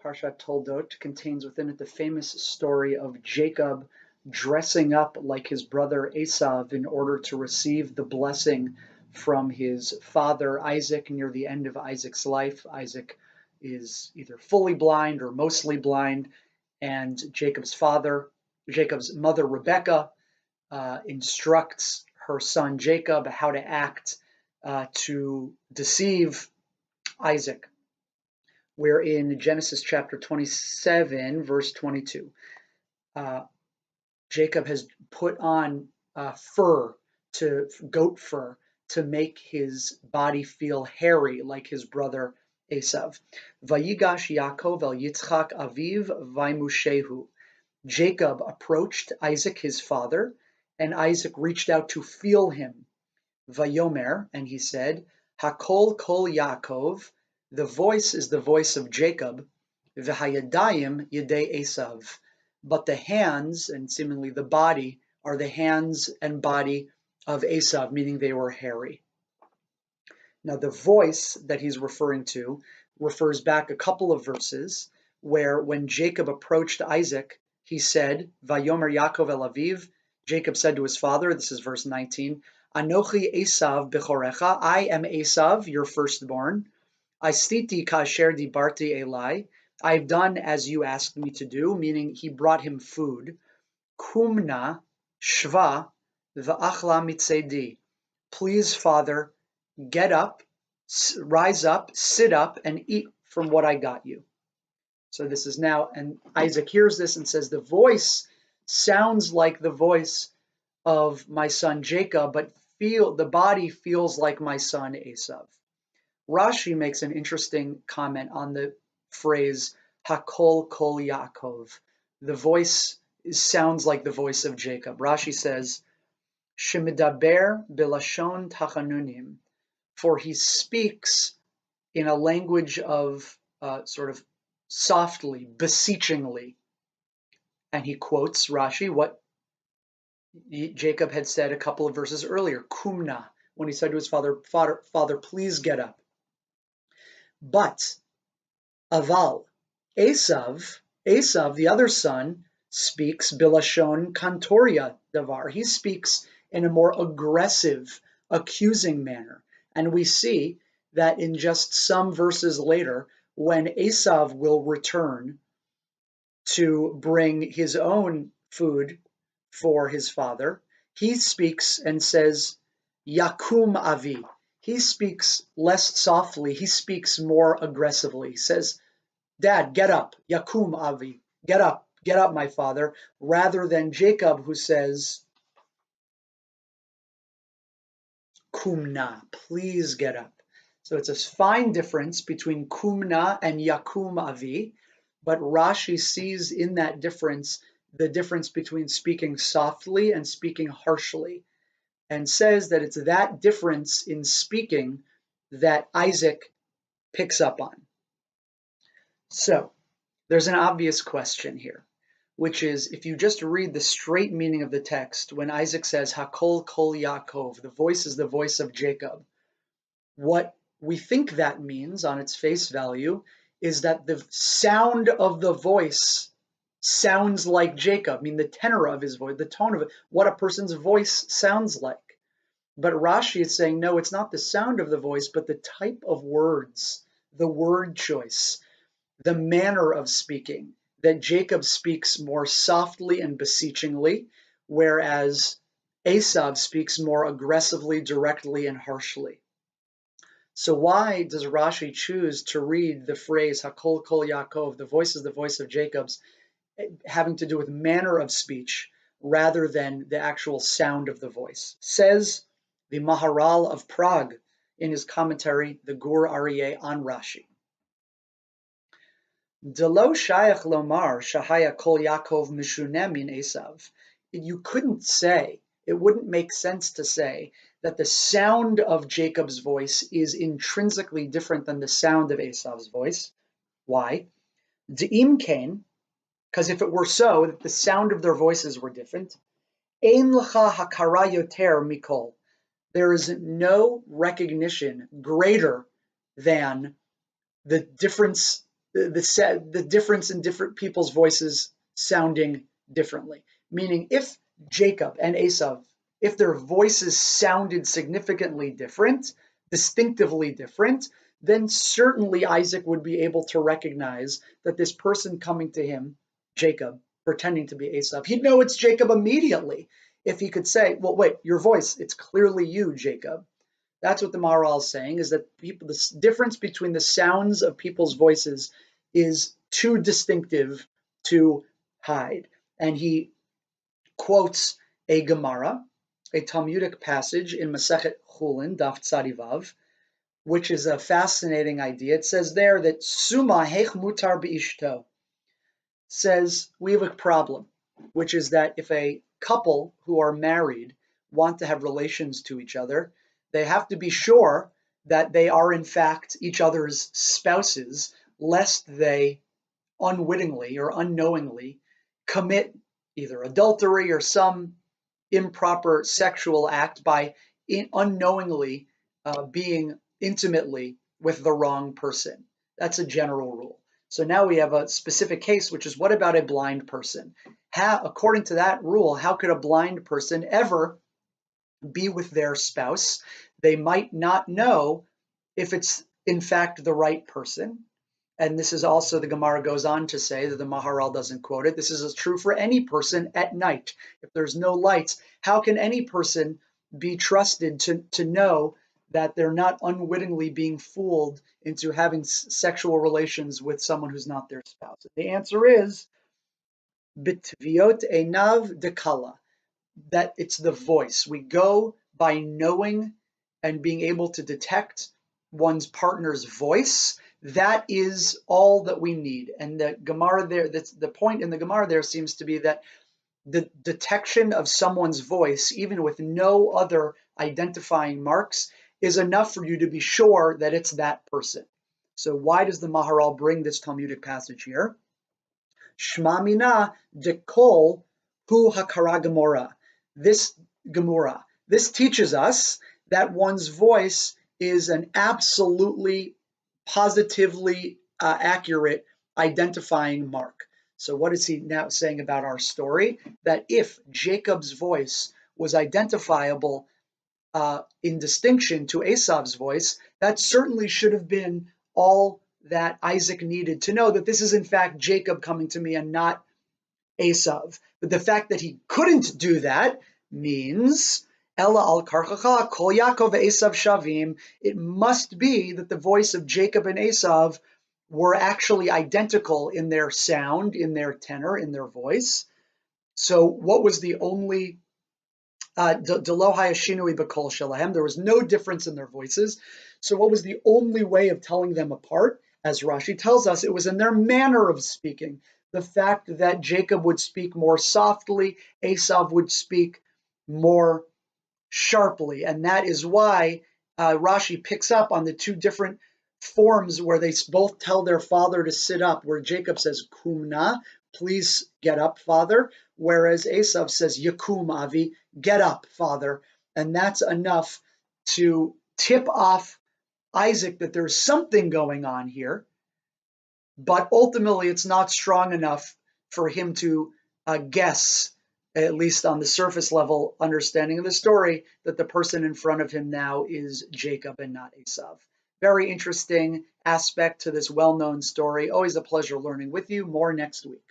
Parsha Toldot contains within it the famous story of Jacob dressing up like his brother Esau in order to receive the blessing from his father Isaac near the end of Isaac's life. Isaac is either fully blind or mostly blind, and Jacob's mother Rebekah, instructs her son Jacob how to act to deceive Isaac. We're in Genesis chapter 27, verse 22. Jacob has put on goat fur, to make his body feel hairy like his brother Esau. Vayigash Yaakov el Yitzchak aviv vaimushehu. Jacob approached Isaac his father, and Isaac reached out to feel him. Vayomer, and he said, Hakol kol Yaakov. The voice is the voice of Jacob, v'hayadayim yedei Esav, but the hands and seemingly the body are the hands and body of Esau, meaning they were hairy. Now the voice that he's referring to refers back a couple of verses where when Jacob approached Isaac, he said, Vayomer Yaakov el Aviv, Jacob said to his father, this is verse 19, Anochi Esav bechorecha, I am Esav, your firstborn. Astiti kasher dibarti elai, I've done as you asked me to do, meaning he brought him food. Kumna shva v'achla mitzedi. Please, father, get up, rise up, sit up, and eat from what I got you. So this is now, and Isaac hears this and says, the voice sounds like the voice of my son Jacob, but the body feels like my son Esau. Rashi makes an interesting comment on the phrase Hakol kol Yaakov. The voice sounds like the voice of Jacob. Rashi says, Shemidaber bilashon tachanunim, for he speaks in a language of sort of softly, beseechingly. And he quotes Rashi, what Jacob had said a couple of verses earlier, Kumna, when he said to his father, Father, please get up. But Aval, Esav, the other son, speaks bilashon kantoria davar. He speaks in a more aggressive, accusing manner. And we see that in just some verses later, when Esav will return to bring his own food for his father, he speaks and says, Yakum avi. He speaks less softly, he speaks more aggressively. He says, Dad, get up, Yakum avi, get up, my father, rather than Jacob who says, Kumna, please get up. So it's a fine difference between Kumna and Yakum avi, but Rashi sees in that difference the difference between speaking softly and speaking harshly, and says that it's that difference in speaking that Isaac picks up on. So there's an obvious question here, which is if you just read the straight meaning of the text, when Isaac says, Hakol kol Yaakov, the voice is the voice of Jacob, what we think that means on its face value is that the sound of the voice sounds like Jacob. I mean, the tenor of his voice, the tone of it, what a person's voice sounds like. But Rashi is saying, no, it's not the sound of the voice, but the type of words, the word choice, the manner of speaking, that Jacob speaks more softly and beseechingly, whereas Esau speaks more aggressively, directly, and harshly. So why does Rashi choose to read the phrase Hakol kol Yaakov, the voice is the voice of Jacob's, having to do with manner of speech rather than the actual sound of the voice? Says the Maharal of Prague in his commentary, the Gur Aryeh on Rashi. Delo shayach lomar shahaya kol Yaakov mishunem min Esav. You couldn't say, it wouldn't make sense to say that the sound of Jacob's voice is intrinsically different than the sound of Esau's voice. Why? De'im kain, because if it were so, that the sound of their voices were different, ein lecha hakara yoter mikol. There is no recognition greater than the difference the difference in different people's voices sounding differently. Meaning, if Jacob and Esau, if their voices sounded significantly different, distinctively different, then certainly Isaac would be able to recognize that this person coming to him, Jacob, pretending to be Esau, he'd know it's Jacob immediately if he could say, well, wait, your voice, it's clearly you, Jacob. That's what the Maharal is saying, is that the difference between the sounds of people's voices is too distinctive to hide. And he quotes a Gemara, a Talmudic passage in Masechet Chulin, Daf Tzadivav, which is a fascinating idea. It says there that Suma hech mutar beishto, says we have a problem, which is that if a couple who are married want to have relations to each other, they have to be sure that they are in fact each other's spouses, lest they unwittingly or unknowingly commit either adultery or some improper sexual act by unknowingly being intimately with the wrong person. That's a general rule. So now we have a specific case, which is, what about a blind person? According to that rule, how could a blind person ever be with their spouse? They might not know if it's in fact the right person. And this is also, the Gemara goes on to say, that the Maharal doesn't quote it, this is true for any person at night. If there's no lights, how can any person be trusted to know that they're not unwittingly being fooled into having sexual relations with someone who's not their spouse? The answer is bitviot einav dekala, that it's the voice. We go by knowing and being able to detect one's partner's voice. That is all that we need. And the Gemara there, the point in the Gemara there seems to be that the detection of someone's voice, even with no other identifying marks, is enough for you to be sure that it's that person. So why does the Maharal bring this Talmudic passage here? Shma mina dekol hu hakara gemora. This Gemara, this teaches us that one's voice is an absolutely, positively accurate identifying mark. So what is he now saying about our story? That if Jacob's voice was identifiable in distinction to Esau's voice, that certainly should have been all that Isaac needed to know that this is in fact Jacob coming to me and not Esau. But the fact that he couldn't do that means Ella al karchacha kol Yaakov Esav shavim. It must be that the voice of Jacob and Esau were actually identical in their sound, in their tenor, in their voice. So what was the only there was no difference in their voices. So what was the only way of telling them apart? As Rashi tells us, it was in their manner of speaking. The fact that Jacob would speak more softly, Esau would speak more sharply. And that is why Rashi picks up on the two different forms where they both tell their father to sit up, where Jacob says, Kumna, please get up, father, whereas Esau says, Yakum Avi, get up, father. And that's enough to tip off Isaac that there's something going on here, but ultimately it's not strong enough for him to guess, at least on the surface level understanding of the story, that the person in front of him now is Jacob and not Esau. Very interesting aspect to this well-known story. Always a pleasure learning with you. More next week.